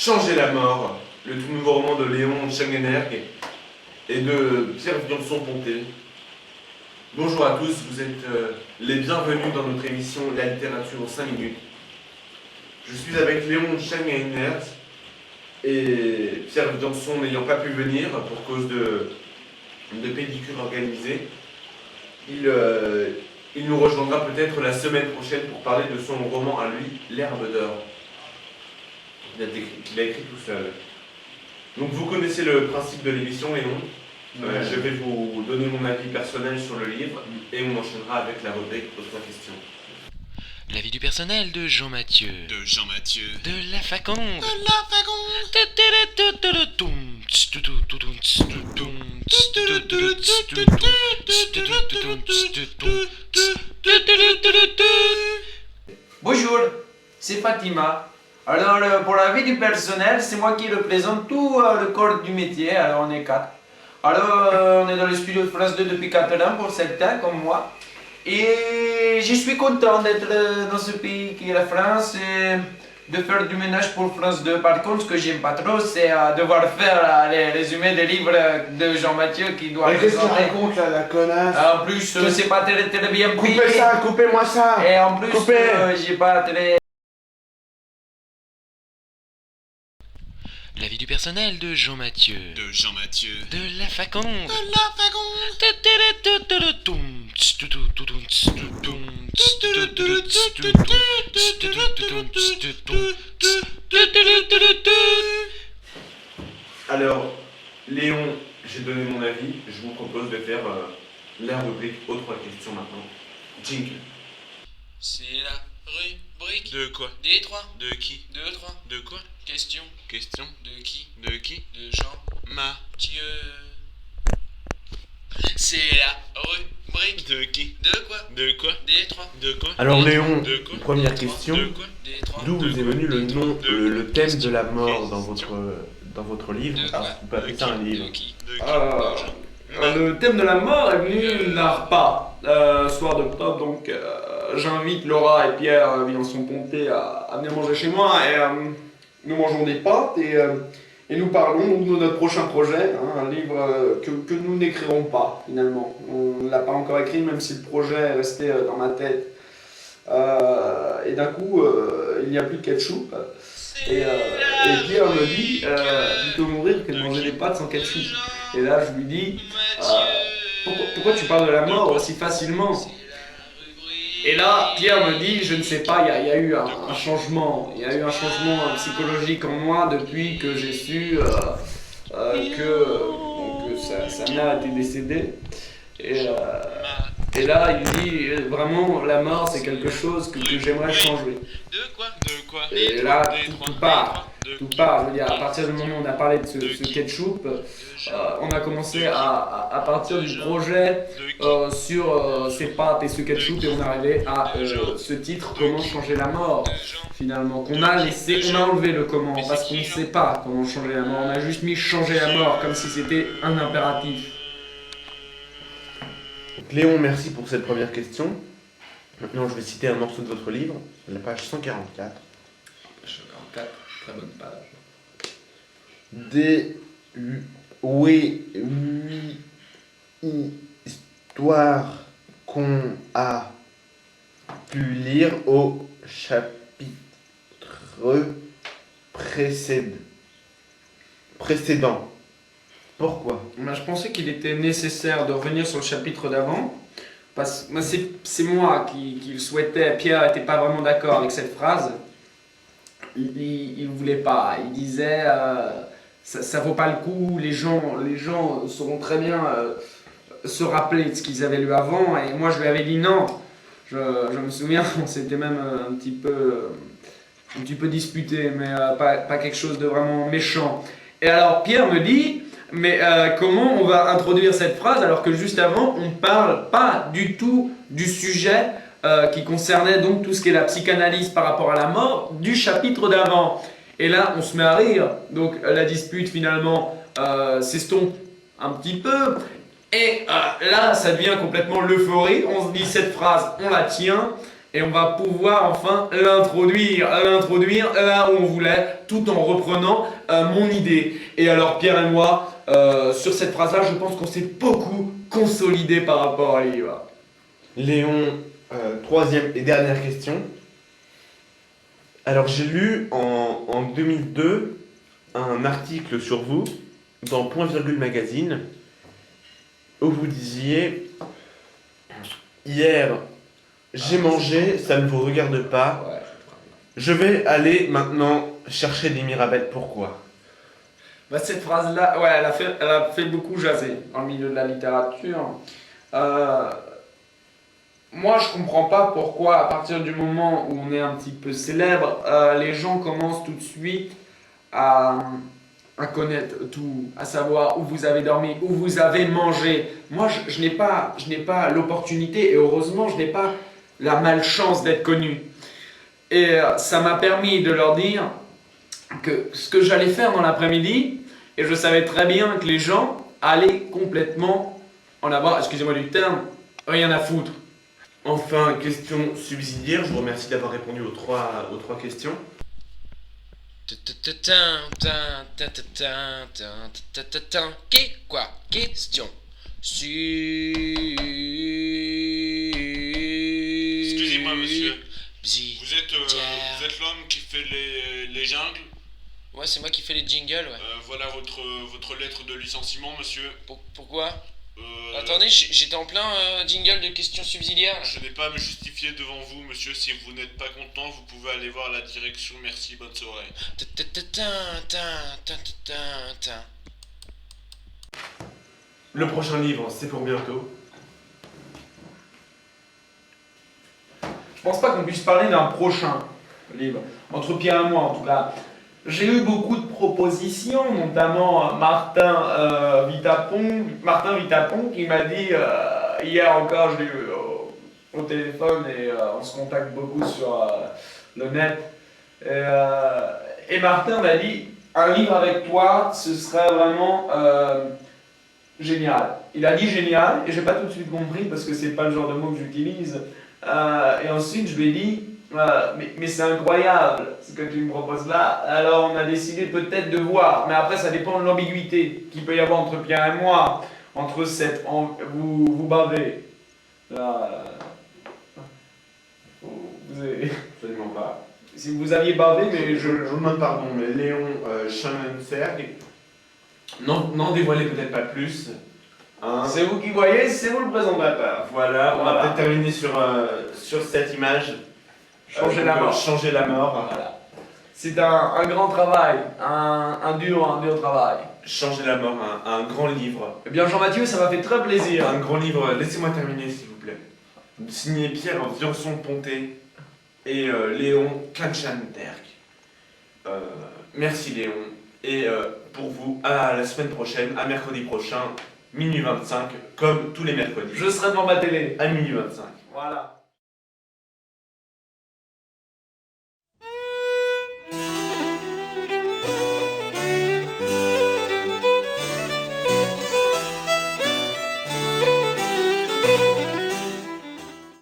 Changer la mort, le tout nouveau roman de Léon Schengenerg et de Pierre Viançon-Ponté. Bonjour à tous, vous êtes les bienvenus dans notre émission La littérature en 5 minutes. Je suis avec Léon Schengenerg et Pierre Viançon n'ayant pas pu venir pour cause de pédicure organisée. Il nous rejoindra peut-être la semaine prochaine pour parler de son roman à lui, L'herbe d'or. Qu'il a écrit tout seul. Donc vous connaissez le principe de l'émission, Léon. Je vais vous donner mon avis personnel sur le livre et on enchaînera avec la rubrique autres questions. L'avis du personnel de Jean Mathieu. De Jean Mathieu. De la Faconde. De la Faconde. Bonjour, c'est Fatima. Alors, pour la vie du personnel, c'est moi qui représente tout le corps du métier, alors on est 4. Alors, on est dans le studio de France 2 depuis 4 ans pour certains, comme moi. Et je suis content d'être dans ce pays qui est la France et de faire du ménage pour France 2. Par contre, ce que j'aime pas trop, c'est devoir faire les résumés des livres de Jean Mathieu qui doit Qu'est-ce que tu présenter. racontes là, la connasse? En plus, c'est pas très bien payé. Coupez ça, coupez-moi ça. Et en plus, Coupez. j'ai pas très... L'avis du personnel de Jean Mathieu. De Jean Mathieu. De la Faconde. De la Faconde. Alors, Léon, j'ai donné mon avis. Je vous propose de faire la rubrique aux 3 questions maintenant. Jingle. C'est la rubrique De quoi? des 3, De qui? 2, 3 De quoi? questions. Question. De qui? De qui? De Jean Mathieu. C'est la rubrique De qui? de quoi? De quoi? Des 3, De quoi? Alors Léon, De quoi? première question. De quoi? des 3, D'où vous est venu le nom, le thème de la mort dans votre livre? De Alors, vous pouvez appeler ça un livre. de qui? De qui? Le thème de la mort est venu d'un repas, soir d'octobre, donc j'invite Laura et Pierre Viançon-Ponté à venir manger chez moi et nous mangeons des pâtes et nous parlons donc de notre prochain projet, hein, un livre que nous n'écrirons pas finalement. On ne l'a pas encore écrit même si le projet est resté dans ma tête. Et d'un coup, il n'y a plus de ketchup. Et Pierre me dit, plutôt mourir que de manger des pâtes sans ketchup. Et là, je lui dis, pourquoi tu parles de la mort aussi facilement? Et là, Pierre me dit, je ne sais pas, il y a eu un changement. Il y a eu un changement psychologique en moi depuis que j'ai su que sa mère était décédée. Et là, il dit, vraiment, la mort, c'est quelque chose que j'aimerais changer. De quoi? De quoi? Et là, Des tout trois. part. Tout part, je veux dire, à partir du moment où on a parlé de ce ketchup, on a commencé à partir du projet sur ces pâtes et ce ketchup et on est arrivé à ce titre, Comment changer la mort, finalement, qu'on a laissé, on a enlevé le comment, parce qu'on ne sait pas comment changer la mort, on a juste mis changer la mort, comme si c'était un impératif. Donc, Léon, merci pour cette première question. Maintenant, je vais citer un morceau de votre livre, la page 144. 4, très bonne page. Oui, histoire qu'on a pu lire au chapitre précédent. Pourquoi? Ben, je pensais qu'il était nécessaire de revenir sur le chapitre d'avant, parce que c'est moi qui le souhaitais. Pierre n'était pas vraiment d'accord avec cette phrase. Il voulait pas, il disait ça vaut pas le coup, les gens sauront très bien se rappeler de ce qu'ils avaient lu avant, et moi je lui avais dit non. Je me souviens, on s'était même un petit peu disputé, mais pas quelque chose de vraiment méchant. Et alors Pierre me dit, mais comment on va introduire cette phrase alors que juste avant on parle pas du tout du sujet qui concernait donc tout ce qui est la psychanalyse par rapport à la mort du chapitre d'avant. Et là, on se met à rire, donc la dispute finalement s'estompe un petit peu, et là, ça devient complètement l'euphorie, on se dit cette phrase, on la tient, Et on va pouvoir enfin l'introduire là où on voulait, tout en reprenant mon idée. Et alors Pierre et moi, sur cette phrase-là, je pense qu'on s'est beaucoup consolidé par rapport à l'IVA. Léon, troisième et dernière question. Alors j'ai lu en 2002 un article sur vous dans Point Virgule Magazine où vous disiez « Hier, j'ai mangé, ça ne vous regarde pas. Ouais. Je vais aller maintenant chercher des mirabelles. Pourquoi ?» Bah, cette phrase-là, ouais, elle a fait beaucoup jaser dans le milieu de la littérature. Moi, je comprends pas pourquoi, à partir du moment où on est un petit peu célèbre, les gens commencent tout de suite à connaître tout, à savoir où vous avez dormi, où vous avez mangé. Moi, je n'ai pas l'opportunité, et heureusement, je n'ai pas la malchance d'être connu. Et ça m'a permis de leur dire que ce que j'allais faire dans l'après-midi, et je savais très bien que les gens allaient complètement en avoir, excusez-moi du terme, rien à foutre. Enfin, question subsidiaire, je vous remercie d'avoir répondu aux trois questions. Quoi? Question. Excusez-moi, monsieur. Bzi. Vous êtes l'homme qui fait les jungles. Ouais, c'est moi qui fais les jingles, ouais. Voilà votre lettre de licenciement, monsieur. Pourquoi? Euh, Attendez, j'étais en plein jingle de questions subsidiaires. Là. Je n'ai pas à me justifier devant vous, monsieur. Si vous n'êtes pas content, vous pouvez aller voir la direction. Merci, bonne soirée. Le prochain livre, c'est pour bientôt. Je pense pas qu'on puisse parler d'un prochain livre, entre Pierre et moi en tout cas. J'ai eu beaucoup de propositions, notamment Martin Vitapon qui m'a dit, hier encore, je l'ai eu au téléphone et on se contacte beaucoup sur le net. Et Martin m'a dit, un livre avec toi, ce serait vraiment génial. Il a dit génial et j'ai pas tout de suite compris parce que c'est pas le genre de mot que j'utilise. Et ensuite je lui ai dit, mais c'est incroyable ce que tu me proposes là. Alors on a décidé peut-être de voir, mais après ça dépend de l'ambiguïté qu'il peut y avoir entre Pierre et moi, entre cette, vous bavez. Là, vous avez, Absolument pas. si vous aviez bavé, mais Je vous demande pardon, mais Léon Schanenberg, n'en dévoilez peut-être pas plus. Hein. c'est vous qui voyez, c'est vous le présentateur. Voilà, on va Voilà. peut-être terminer sur cette image. Changer la mort. Changer la mort. Voilà. C'est un grand travail, un dur travail. Changer la mort, un grand livre. Eh bien Jean-Mathieu, ça m'a fait très plaisir. Un grand livre, laissez-moi terminer s'il vous plaît. Signé Pierre Viançon-Ponté et Léon Kanchanterk. Merci Léon. Et pour vous, à la semaine prochaine, à mercredi prochain, minuit 25, comme tous les mercredis. Je serai devant ma télé. À minuit 25. Voilà.